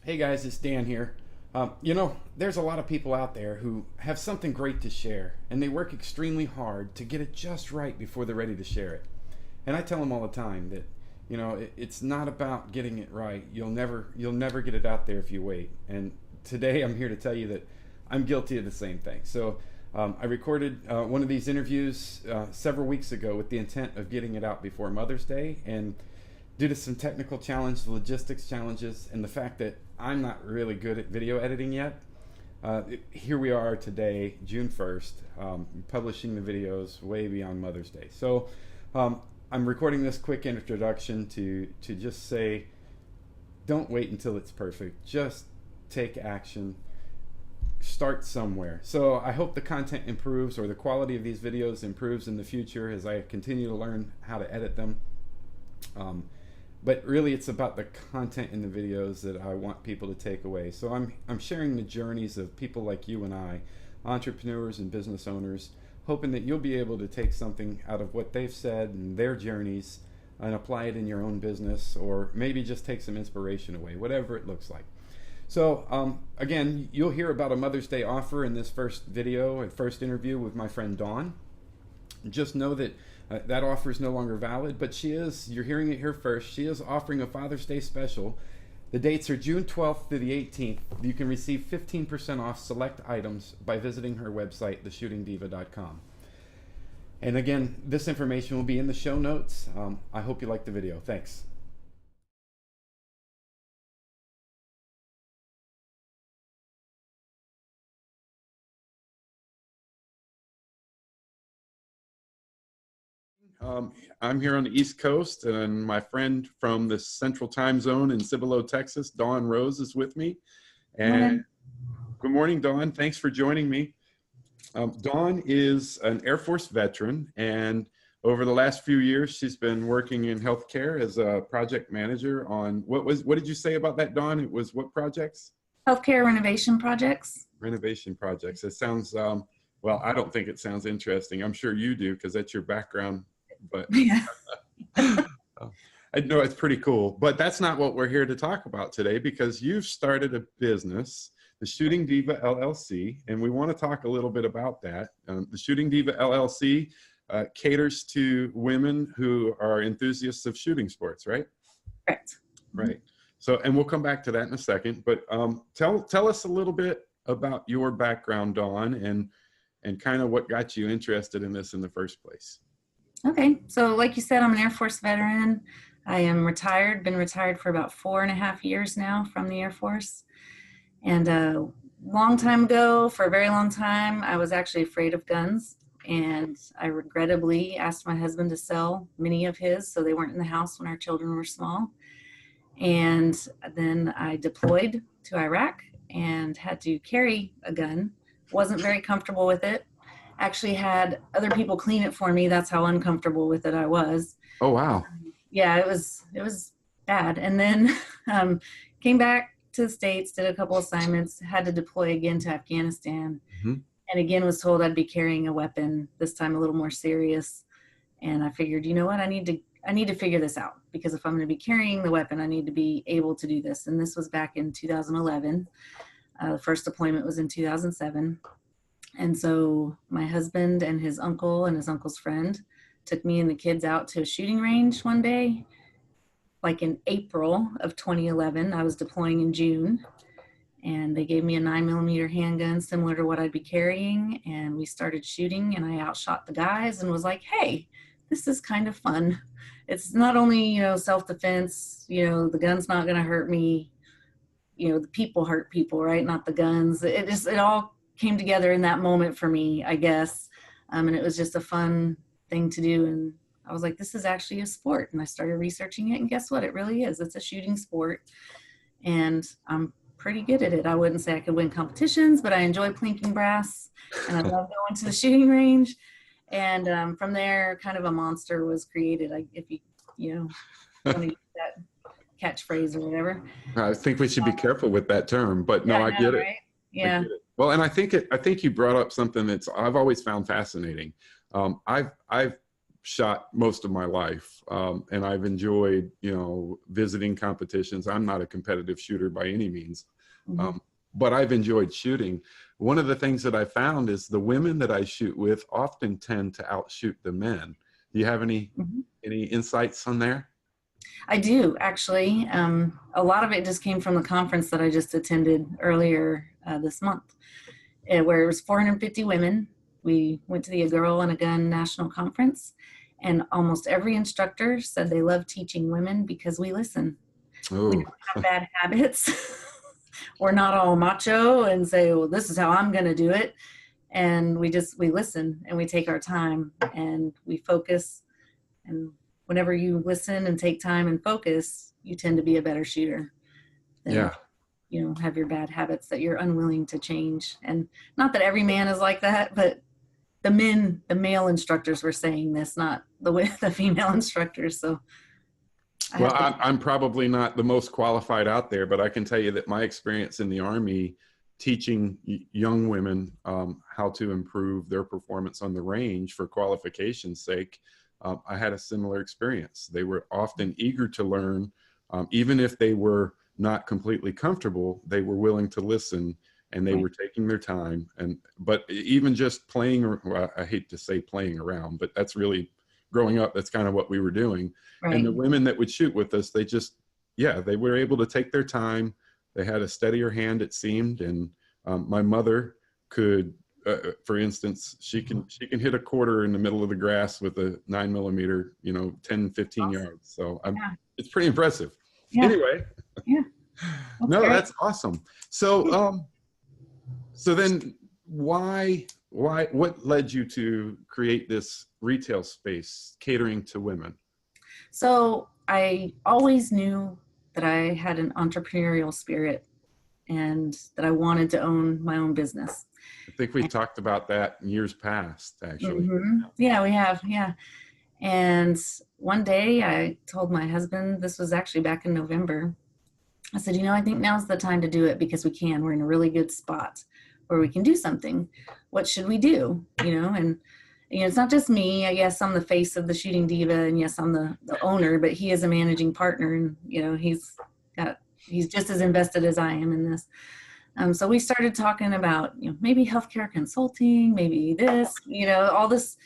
Hey guys, it's Dan here. There's a lot of people out there who have something great to share, and they work extremely hard to get it just right before they're ready to share it. And I tell them all the time that, it's not about getting it right. You'll never get it out there if you wait. And today I'm here to tell you that I'm guilty of the same thing. I recorded one of these interviews several weeks ago with the intent of getting it out before Mother's Day, and due to some technical challenges, logistics challenges, and the fact that I'm not really good at video editing yet, here we are today, June 1st, publishing the videos way beyond Mother's Day. I'm recording this quick introduction to just say, don't wait until it's perfect. Just take action. Start somewhere. So I hope the content improves, or the quality of these videos improves in the future as I continue to learn how to edit them. But really it's about the content in the videos that I want people to take away. So I'm sharing the journeys of people like you and I, entrepreneurs and business owners, hoping that you'll be able to take something out of what they've said and their journeys and apply it in your own business, or maybe just take some inspiration away, whatever it looks like. Again, you'll hear about a Mother's Day offer in this first video and first interview with my friend Dawn. Just know that that offer is no longer valid, but you're hearing it here first, she is offering a Father's Day special. The dates are June 12th through the 18th. You can receive 15% off select items by visiting her website, theshootingdiva.com. And again, this information will be in the show notes. I hope you like the video. Thanks. I'm here on the East Coast, and my friend from the Central Time Zone in Cibolo, Texas, Dawn Rose, is with me. And good morning, Dawn. Thanks for joining me. Dawn is an Air Force veteran, and over the last few years, she's been working in healthcare as a project manager on what did you say about that, Dawn? It was what projects? Healthcare renovation projects. Renovation projects. It sounds, well, I don't think it sounds interesting. I'm sure you do, because that's your background. But Yeah. I know it's pretty cool, but that's not what we're here to talk about today, because you've started a business, the Shooting Diva LLC, and we want to talk a little bit about that. The Shooting Diva LLC caters to women who are enthusiasts of shooting sports, right? Correct. Right. So, and we'll come back to that in a second, but tell us a little bit about your background, Dawn, and kind of what got you interested in this in the first place. Okay, so like you said, I'm an Air Force veteran. I am retired, been retired for about 4.5 years now from the Air Force. And a long time ago, for a very long time, I was actually afraid of guns. And I regrettably asked my husband to sell many of his so they weren't in the house when our children were small. And then I deployed to Iraq and had to carry a gun. Wasn't very comfortable with it. Actually had other people clean it for me. That's how uncomfortable with it I was. Oh, wow. Yeah, it was bad. And then came back to the States, did a couple assignments, had to deploy again to Afghanistan. Mm-hmm. And again was told I'd be carrying a weapon, this time a little more serious. And I figured, you know what, I need to figure this out, because if I'm going to be carrying the weapon, I need to be able to do this. And this was back in 2011. The first deployment was in 2007. And so my husband and his uncle's friend took me and the kids out to a shooting range one day, like in April of 2011. I was deploying in June, and they gave me a 9mm handgun similar to what I'd be carrying. And we started shooting, and I outshot the guys and was like, hey, this is kind of fun. It's not only, self-defense, the gun's not going to hurt me. The people hurt people, right? Not the guns. It all came together in that moment for me, I guess. And it was just a fun thing to do. And I was like, this is actually a sport. And I started researching it, and guess what? It really is. It's a shooting sport. And I'm pretty good at it. I wouldn't say I could win competitions, but I enjoy plinking brass, and I love going to the shooting range. And from there, kind of a monster was created. If you want to use that catchphrase or whatever. I think we should be careful with that term, but no, I get it. Right? Yeah. Well, and I think you brought up something I've always found fascinating. I've shot most of my life, and I've enjoyed, visiting competitions. I'm not a competitive shooter by any means, Mm-hmm. but I've enjoyed shooting. One of the things that I found is the women that I shoot with often tend to outshoot the men. Do you have any insights on there? I do, actually. A lot of it just came from the conference that I just attended earlier this month, where it was 450 women. We went to the A Girl and a Gun National Conference, and almost every instructor said they love teaching women because we listen. Oh, We don't have bad habits. We're not all macho and say, well, this is how I'm going to do it. And we listen, and we take our time, and we focus. And whenever you listen and take time and focus, you tend to be a better shooter than yeah. have your bad habits that you're unwilling to change. And not that every man is like that, but the male instructors were saying this, not the female instructors. So I'm probably not the most qualified out there, but I can tell you that my experience in the Army teaching young women how to improve their performance on the range for qualification's sake, I had a similar experience. They were often eager to learn, even if they were not completely comfortable. They were willing to listen, and they were taking their time. But even just playing, well, I hate to say playing around, but that's really, growing up, that's kind of what we were doing. Right. And the women that would shoot with us, they were able to take their time. They had a steadier hand, it seemed. And my mother could, for instance, she can hit a quarter in the middle of the grass with a 9mm, 10, 15 awesome. yards. So it's pretty impressive. Yeah. Anyway. Yeah. No, that's awesome. So, so then what led you to create this retail space catering to women? So I always knew that I had an entrepreneurial spirit and that I wanted to own my own business. I think we've talked about that in years past, actually. Mm-hmm. Yeah, we have. Yeah. And one day I told my husband, this was actually back in November, I said, I think now's the time to do it because we're in a really good spot where we can do something. What should we do? And it's not just me. I guess I'm the face of the Shooting Diva, and yes, I'm the owner, but he is a managing partner, and he's just as invested as I am in this. So we started talking about maybe healthcare consulting, maybe this, all this,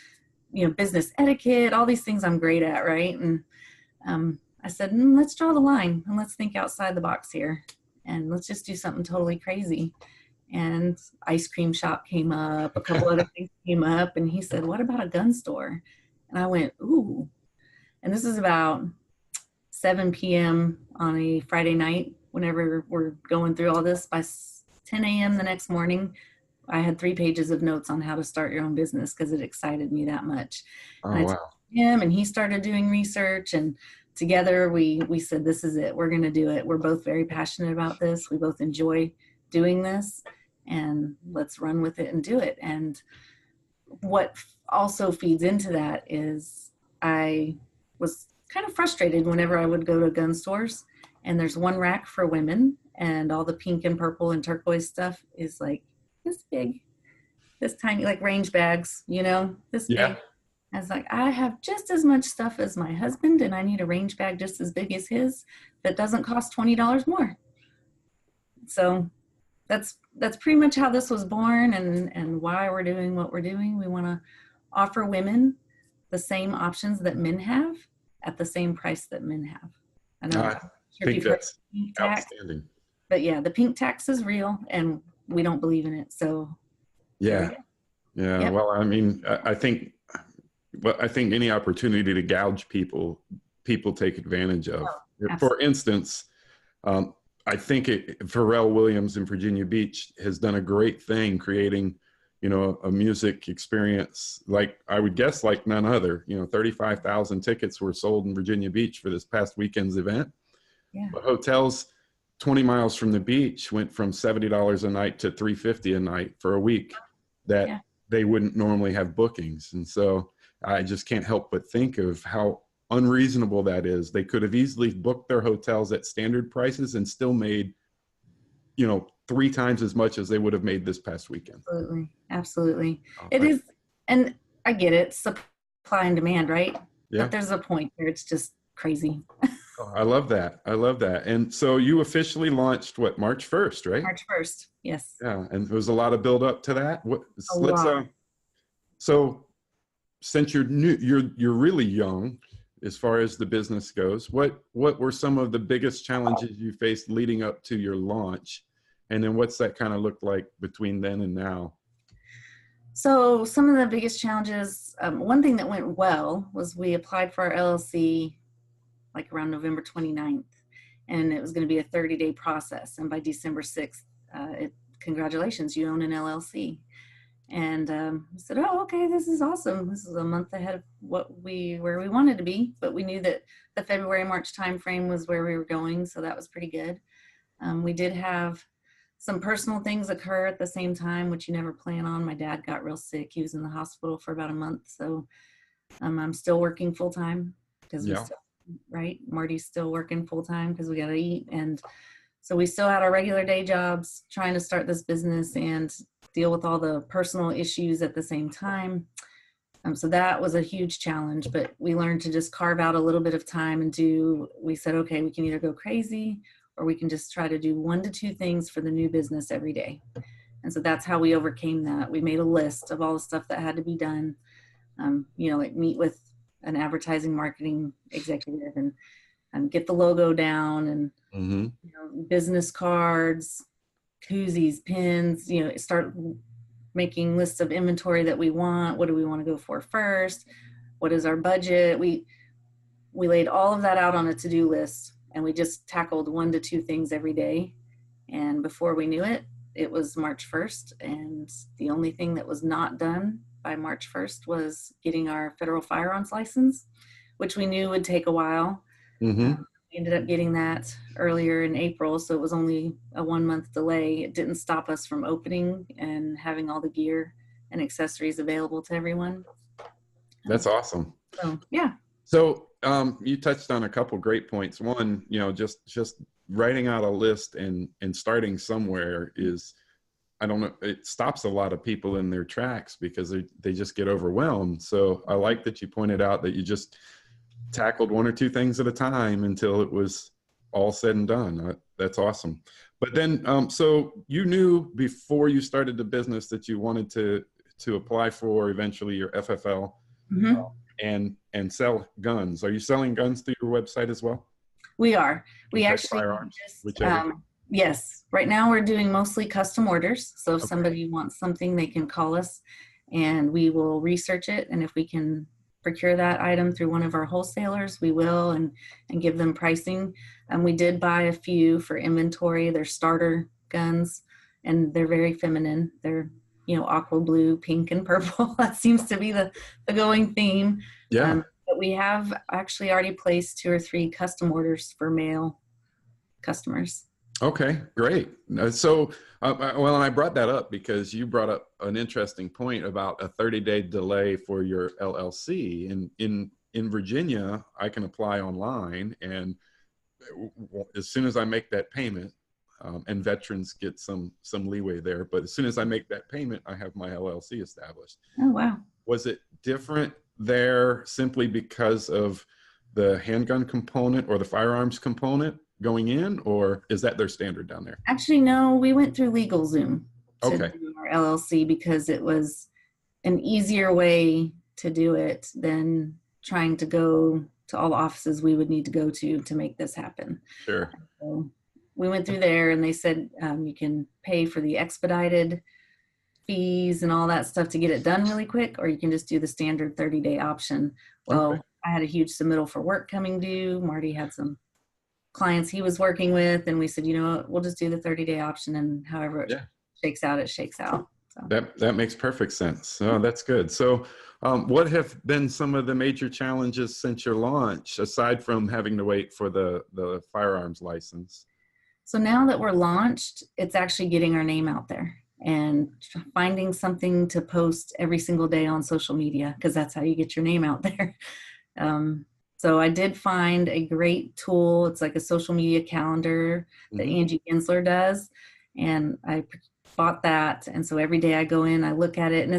business etiquette, all these things I'm great at, right? And I said, let's draw the line and let's think outside the box here, and let's just do something totally crazy. And ice cream shop came up, a couple other things came up, and he said, what about a gun store? And I went, ooh. And this is about 7 p.m. on a Friday night, whenever we're going through all this. By 10 a.m. the next morning, I had 3 pages of notes on how to start your own business because it excited me that much. Oh, and I wow. told him, and he started doing research, and together we said, this is it. We're going to do it. We're both very passionate about this. We both enjoy doing this, and let's run with it and do it. And what also feeds into that is I was kind of frustrated whenever I would go to gun stores and there's one rack for women and all the pink and purple and turquoise stuff is like this big, this tiny, like range bags, this big. I was like, I have just as much stuff as my husband, and I need a range bag just as big as his that doesn't cost $20 more. So that's pretty much how this was born, and why we're doing what we're doing. We want to offer women the same options that men have at the same price that men have. I know. I think that's outstanding. But yeah, the pink tax is real, and we don't believe in it. So yeah. Yep. Well, I mean, I think any opportunity to gouge people take advantage of. Oh, for instance, I think Pharrell Williams in Virginia Beach has done a great thing creating, a music experience like, I would guess, like none other. 35,000 tickets were sold in Virginia Beach for this past weekend's event. Yeah. But hotels 20 miles from the beach went from $70 a night to $350 a night for a week that they wouldn't normally have bookings. And so I just can't help but think of how unreasonable that is. They could have easily booked their hotels at standard prices and still made, 3 times as much as they would have made this past weekend. Absolutely. It is, and I get it. Supply supply and demand, right? Yeah. But there's a point where it's just crazy. Oh, I love that. I love that. And so you officially launched what, March 1st, right? March 1st. Yes. Yeah. And there was a lot of build up to that. A lot. So since you're really young as far as the business goes, what were some of the biggest challenges you faced leading up to your launch? And then what's that kind of look like between then and now? So some of the biggest challenges, one thing that went well was we applied for our LLC like around November 29th, and it was going to be a 30-day process. And by December 6th, congratulations, you own an LLC. And I said, oh, okay, this is awesome. This is a month ahead of where we wanted to be, but we knew that the February, March timeframe was where we were going. So that was pretty good. We did have some personal things occur at the same time, which you never plan on. My dad got real sick. He was in the hospital for about a month. So I'm still working full time because right? Marty's still working full time because we got to eat. And so we still had our regular day jobs trying to start this business and deal with all the personal issues at the same time. So that was a huge challenge, but we learned to just carve out a little bit of time and we said, okay, we can either go crazy or we can just try to do 1 to 2 things for the new business every day. And so that's how we overcame that. We made a list of all the stuff that had to be done, like meet with an advertising marketing executive and get the logo down and business cards, koozies, pins, start making lists of inventory that we want. What do we want to go for first? What is our budget? We laid all of that out on a to-do list, and we just tackled 1 to 2 things every day. And before we knew it, it was March 1st. And the only thing that was not done by March 1st was getting our federal firearms license, which we knew would take a while. We ended up getting that earlier in April, so it was only a 1-month delay. It didn't stop us from opening and having all the gear and accessories available to everyone. That's awesome. So, yeah. So you touched on a couple great points. One, just writing out a list and starting somewhere is, I don't know, it stops a lot of people in their tracks because they just get overwhelmed. So I like that you pointed out that you just tackled 1 or 2 things at a time until it was all said and done. That's awesome. But then, so you knew before you started the business that you wanted to apply for eventually your FFL and sell guns. Are you selling guns through your website as well? We are. We actually firearms, yes. Right now we're doing mostly custom orders. So if somebody wants something, they can call us and we will research it. And if we can procure that item through one of our wholesalers, we will and give them pricing. We did buy a few for inventory. They're starter guns and they're very feminine. They're, aqua blue, pink, and purple. That seems to be the going theme. Yeah. But we have actually already placed 2 or 3 custom orders for male customers. Okay, great. So, well, and I brought that up because you brought up an interesting point about a 30-day delay for your LLC. And in Virginia, I can apply online, and as soon as I make that payment, and veterans get some leeway there, but as soon as I make that payment, I have my LLC established. Oh, wow. Was it different there simply because of the handgun component or the firearms component going in, or is that their standard down there? Actually, no, we went through LegalZoom to Okay. do our LLC because it was an easier way to do it than trying to go to all the offices we would need to go to make this happen. Sure. So we went through there and they said you can pay for the expedited fees and all that stuff to get it done really quick, or you can just do the standard 30-day option. Well, Okay. I had a huge submittal for work coming due. Marty had some clients he was working with, and we said, we'll just do the 30-day option, and however it shakes out, it shakes out. So. That makes perfect sense. Oh, that's good. So what have been some of the major challenges since your launch, aside from having to wait for the firearms license? So now that we're launched, it's actually getting our name out there and finding something to post every single day on social media, because that's how you get your name out there. So I did find a great tool. It's like a social media calendar that Angie Gensler does. And I bought that. And so every day I go in, I look at it, and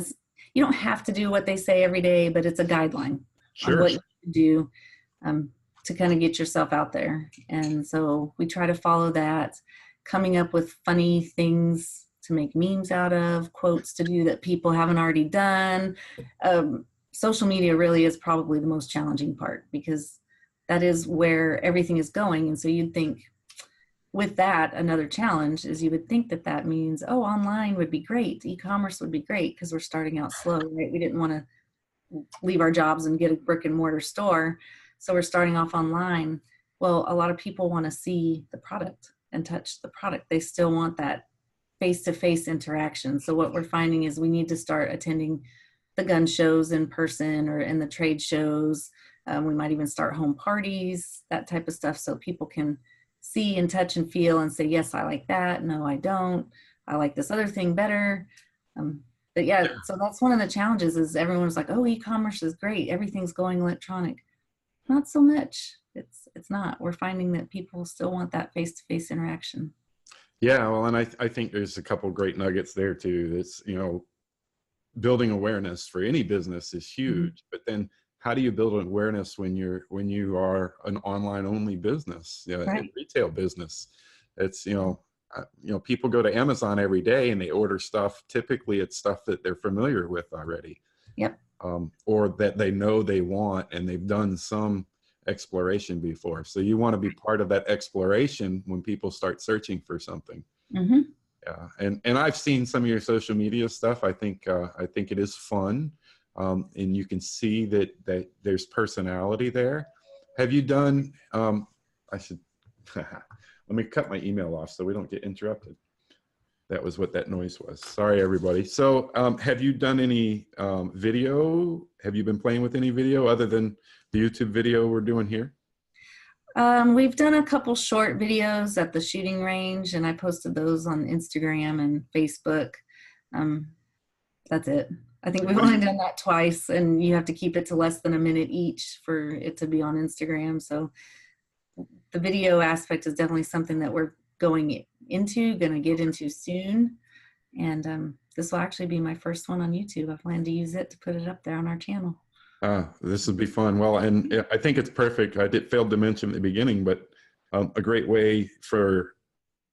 you don't have to do what they say every day, but it's a guideline on Sure. what you can do to kind of get yourself out there. And so we try to follow that, coming up with funny things to make memes out of, quotes to do that people haven't already done. Social media really is probably the most challenging part, because that is where everything is going. And so you'd think with that, another challenge is you would think that that means, oh, online would be great. E-commerce would be great, because we're starting out slow, right? We didn't want to leave our jobs and get a brick and mortar store. So we're starting off online. Well, a lot of people want to see the product and touch the product. They still want that face-to-face interaction. So what we're finding is we need to start attending the gun shows in person or in the trade shows. We might even start home parties, that type of stuff, so people can see and touch and feel and say, yes, I like that. No, I don't. I like this other thing better. But yeah, so that's one of the challenges, is everyone's like, oh, e-commerce is great. Everything's going electronic. Not so much. It's not. We're finding that people still want that face-to-face interaction. Yeah, well, and I think there's a couple great nuggets there too. That's, you know, building awareness for any business is huge, but then how do you build an awareness when you are an online only business, a retail business? It's, you know, people go to Amazon every day and they order stuff. Typically it's stuff that they're familiar with already. Yep. Or that they know they want, and they've done some exploration before. So you want to be part of that exploration when people start searching for something. Yeah, and I've seen some of your social media stuff. I think it is fun, and you can see that there's personality there. Have you done? I should let me cut my email off so we don't get interrupted. That was what that noise was. Sorry, everybody. So, have you done any video? Have you been playing with any video other than the YouTube video we're doing here? We've done a couple short videos at the shooting range, and I posted those on Instagram and Facebook. That's it. I think we've only done that twice, and you have to keep it to less than a minute each for it to be on Instagram. So the video aspect is definitely something that we're going to get into soon. And this will actually be my first one on YouTube. I plan to use it to put it up there on our channel. This would be fun. Well, and I think it's perfect. I failed to mention at the beginning, but a great way for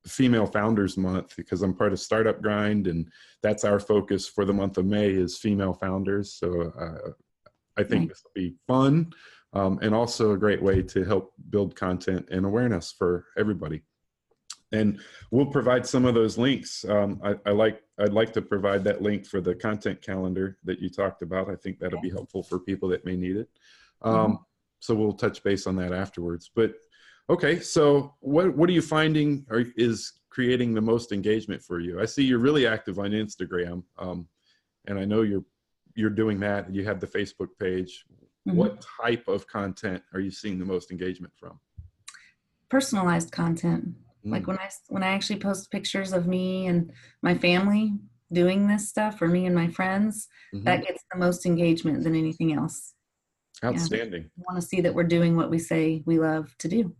Female Founders Month, because I'm part of Startup Grind, and that's our focus for the month of May is female founders. So I think this will be fun, and also a great way to help build content and awareness for everybody. And we'll provide some of those links. I'd like to provide that link for the content calendar that you talked about. I think that'll be helpful for people that may need it. So we'll touch base on that afterwards. But okay, so what are you finding is creating the most engagement for you? I see you're really active on Instagram, and I know you're doing that. You have the Facebook page. What type of content are you seeing the most engagement from? Personalized content. Like when I actually post pictures of me and my family doing this stuff, or me and my friends, that gets the most engagement than anything else. Outstanding. I want to see that we're doing what we say we love to do.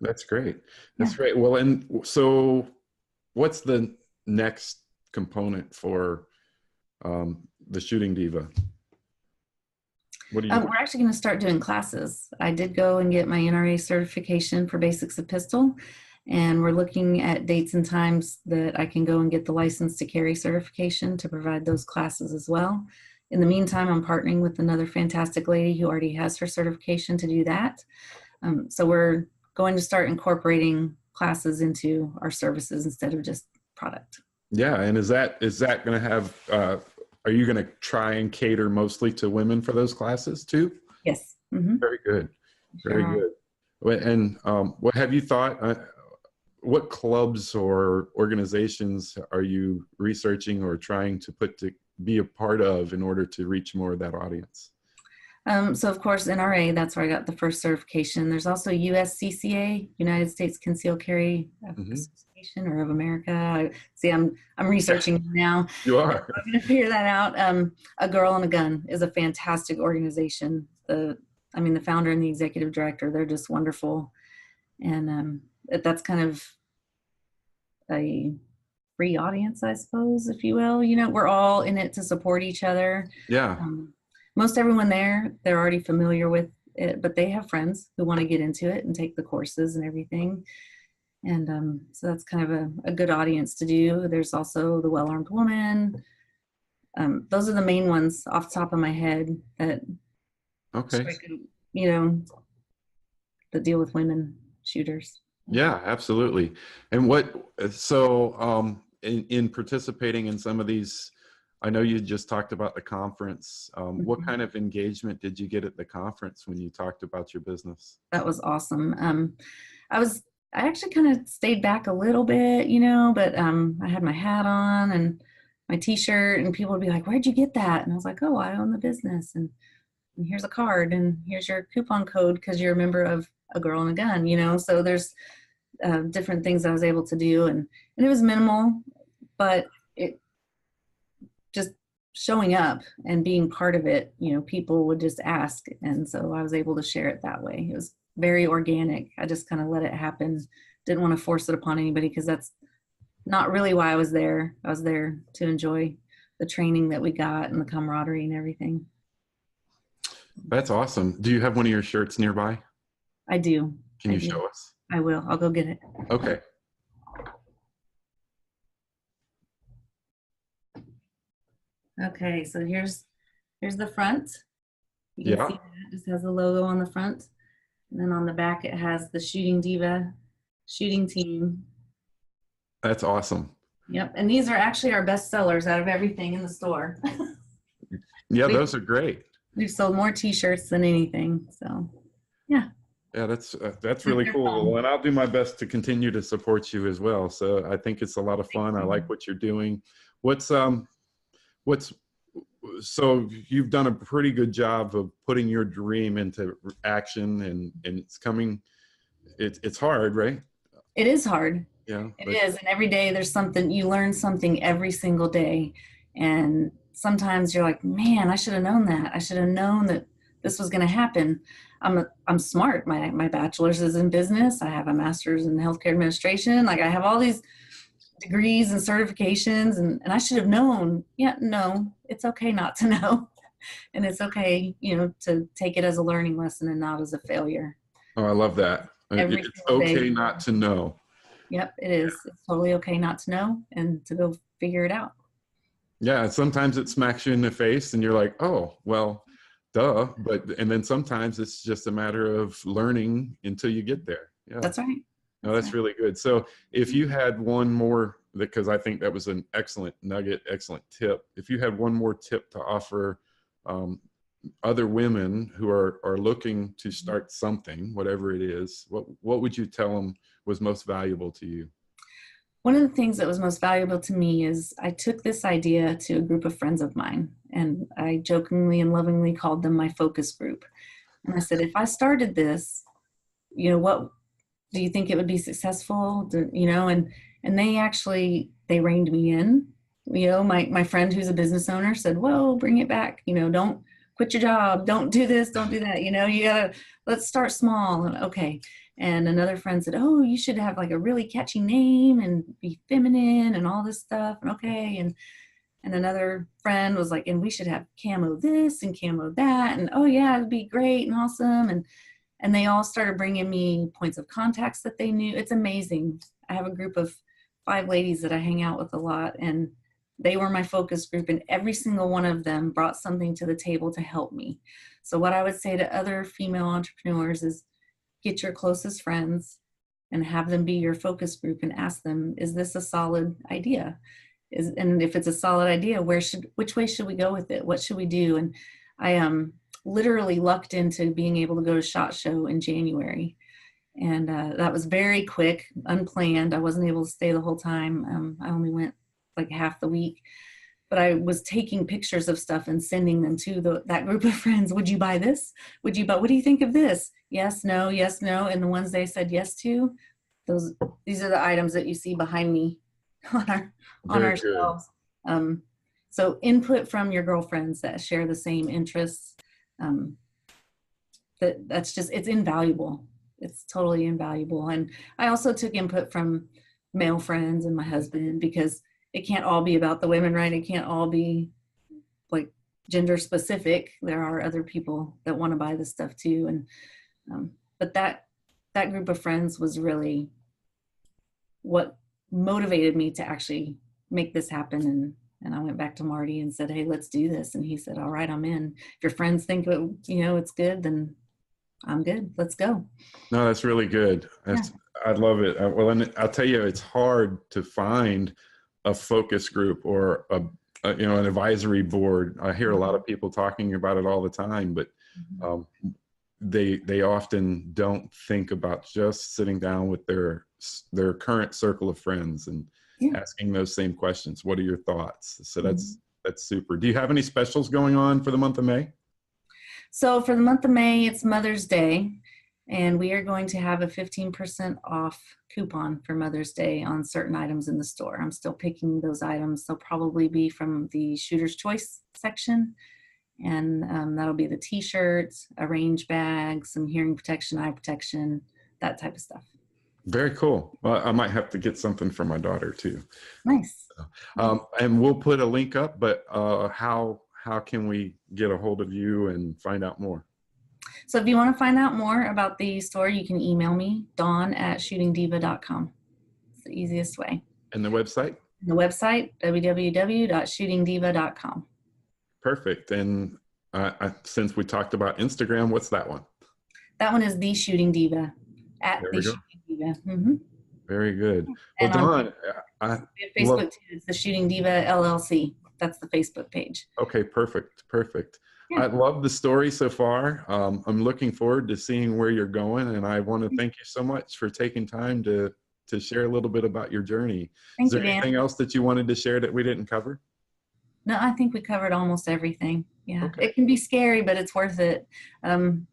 That's great. That's great. Well, and so what's the next component for the Shooting Diva? What do you we're actually going to start doing classes. I did go and get my NRA certification for basics of pistol. And we're looking at dates and times that I can go and get the license to carry certification to provide those classes as well. In the meantime, I'm partnering with another fantastic lady who already has her certification to do that. So we're going to start incorporating classes into our services instead of just product. Yeah, and is that going to have, are you going to try and cater mostly to women for those classes too? Yes. Very good. Very good. And what have you thought? What clubs or organizations are you researching or trying to be a part of in order to reach more of that audience? So of course, NRA, that's where I got the first certification. There's also USCCA, United States Concealed Carry Association, or of America. I'm researching now. You are. I'm going to figure that out. A Girl and a Gun is a fantastic organization. The founder and the executive director, they're just wonderful. And that's kind of a free audience, I suppose, if you will. You know, we're all in it to support each other. Yeah. Most everyone there, they're already familiar with it, but they have friends who want to get into it and take the courses and everything. And so that's kind of a good audience to do. There's also the well-armed woman. Those are the main ones off the top of my head that, Okay. you know, that deal with women shooters. Yeah, absolutely. And in participating in some of these, I know you just talked about the conference. What kind of engagement did you get at the conference when you talked about your business? That was awesome. I actually kind of stayed back a little bit, you know, but I had my hat on and my t-shirt, and people would be like, "Where'd you get that?" And I was like, "Oh, I own the business, and here's a card, and here's your coupon code because you're a member of A Girl and a Gun," you know. So there's different things I was able to do, and it was minimal, but it just showing up and being part of it, you know, people would just ask, and so I was able to share it that way. It was very organic. I just kind of let it happen. Didn't want to force it upon anybody because that's not really why I was there. I was there to enjoy the training that we got and the camaraderie and everything. That's awesome. Do you have one of your shirts nearby? I do. Can you show us? I will. I'll go get it. Okay. Okay, so here's the front. You can see that it just has the logo on the front. And then on the back, it has the Shooting Diva shooting team. That's awesome. Yep. And these are actually our best sellers out of everything in the store. Yeah, those are great. We've sold more t-shirts than anything. So, yeah. Yeah, that's really cool. And I'll do my best to continue to support you as well. So I think it's a lot of fun. I like what you're doing. So you've done a pretty good job of putting your dream into action, and it's hard, right? It is hard. Yeah. It is. And every day there's something, you learn something every single day. And sometimes you're like, man, I should have known that. I should have known that this was going to happen. I'm smart. My bachelor's is in business. I have a master's in healthcare administration. Like, I have all these degrees and certifications, and I should have known. Yeah, no, it's okay not to know. And it's okay, you know, to take it as a learning lesson and not as a failure. Oh, I love that. It's okay not to know. Yep, it is. It's totally okay not to know and to go figure it out. Yeah, sometimes it smacks you in the face and you're like, oh, well, duh. And then sometimes it's just a matter of learning until you get there. Yeah. That's right. No, that's really good. So if you had one more, because I think that was an excellent nugget, excellent tip. If you had one more tip to offer other women who are looking to start something, whatever it is, what would you tell them was most valuable to you? One of the things that was most valuable to me is I took this idea to a group of friends of mine, and I jokingly and lovingly called them my focus group. And I said, if I started this, you know, what do you think it would be successful? You know, and they reined me in. You know, my friend who's a business owner said, whoa, bring it back. You know, don't quit your job. Don't do this. Don't do that. You know, let's start small. And okay. And another friend said, oh, you should have like a really catchy name and be feminine and all this stuff. And okay. And another friend was like, and we should have camo this and camo that. And oh yeah, it'd be great and awesome. And they all started bringing me points of contacts that they knew. It's amazing. I have a group of 5 ladies that I hang out with a lot, and they were my focus group, and every single one of them brought something to the table to help me. So what I would say to other female entrepreneurs is get your closest friends and have them be your focus group and ask them, is this a solid idea? And if it's a solid idea, which way should we go with it? What should we do? And I literally lucked into being able to go to SHOT Show in January. And that was very quick, unplanned. I wasn't able to stay the whole time. I only went like half the week, but I was taking pictures of stuff and sending them to that group of friends. Would you buy this? What do you think of this? Yes, no, yes, no. And the ones they said yes to, these are the items that you see behind me on our shelves. So input from your girlfriends that share the same interests. It's invaluable. It's totally invaluable. And I also took input from male friends and my husband, because it can't all be about the women, right? It can't all be like gender specific. There are other people that want to buy this stuff too. And but that group of friends was really what motivated me to actually make this happen. And I went back to Marty and said, hey, let's do this. And he said, all right, I'm in. If your friends think, it's good, then I'm good. Let's go. No, that's really good. I love it. Well, and I'll tell you, it's hard to find a focus group or an advisory board. I hear a lot of people talking about it all the time, but they often don't think about just sitting down with their current circle of friends and asking those same questions. What are your thoughts? So that's super. Do you have any specials going on for the month of May? So for the month of May, it's Mother's Day, and we are going to have a 15% off coupon for Mother's Day on certain items in the store. I'm still picking those items. They'll probably be from the Shooter's Choice section, and that'll be the t-shirts, a range bag, some hearing protection, eye protection, that type of stuff. Very cool. Well, I might have to get something for my daughter too. Nice. And we'll put a link up, but how can we get a hold of you and find out more? So if you want to find out more about the store, you can email me, dawn@shootingdiva.com. It's the easiest way. And the website? The website, www.shootingdiva.com. Perfect. And since we talked about Instagram, what's that one? That one is The Shooting Diva, @The Shooting Diva. Mm-hmm. Very good. Well, Dawn, we have Facebook too. It's The Shooting Diva LLC. That's the Facebook page. Okay, perfect. Yeah. I love the story so far. I'm looking forward to seeing where you're going, and I want to thank you so much for taking time to share a little bit about your journey. Thank Is there you, Dan. anything else that you wanted to share that we didn't cover? No, I think we covered almost everything. Yeah, Okay. It can be scary, but it's worth it.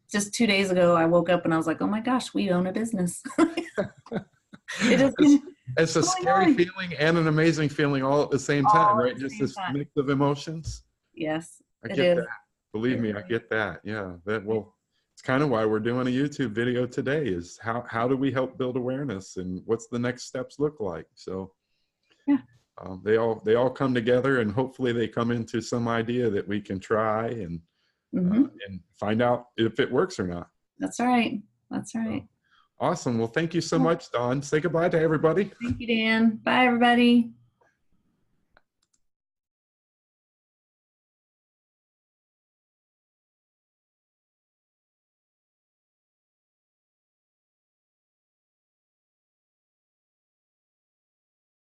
Just 2 days ago, I woke up and I was like, oh my gosh, we own a business. It's a scary feeling and an amazing feeling all at the same time, right? Just this mix of emotions. Yes, I get that. Believe me, I get that. Yeah. It's kind of why we're doing a YouTube video today, is how do we help build awareness and what's the next steps look like? So they all come together, and hopefully they come into some idea that we can try and find out if it works or not. That's right. Awesome. Well, thank you so much, Dawn. Say goodbye to everybody. Thank you, Dan. Bye, everybody.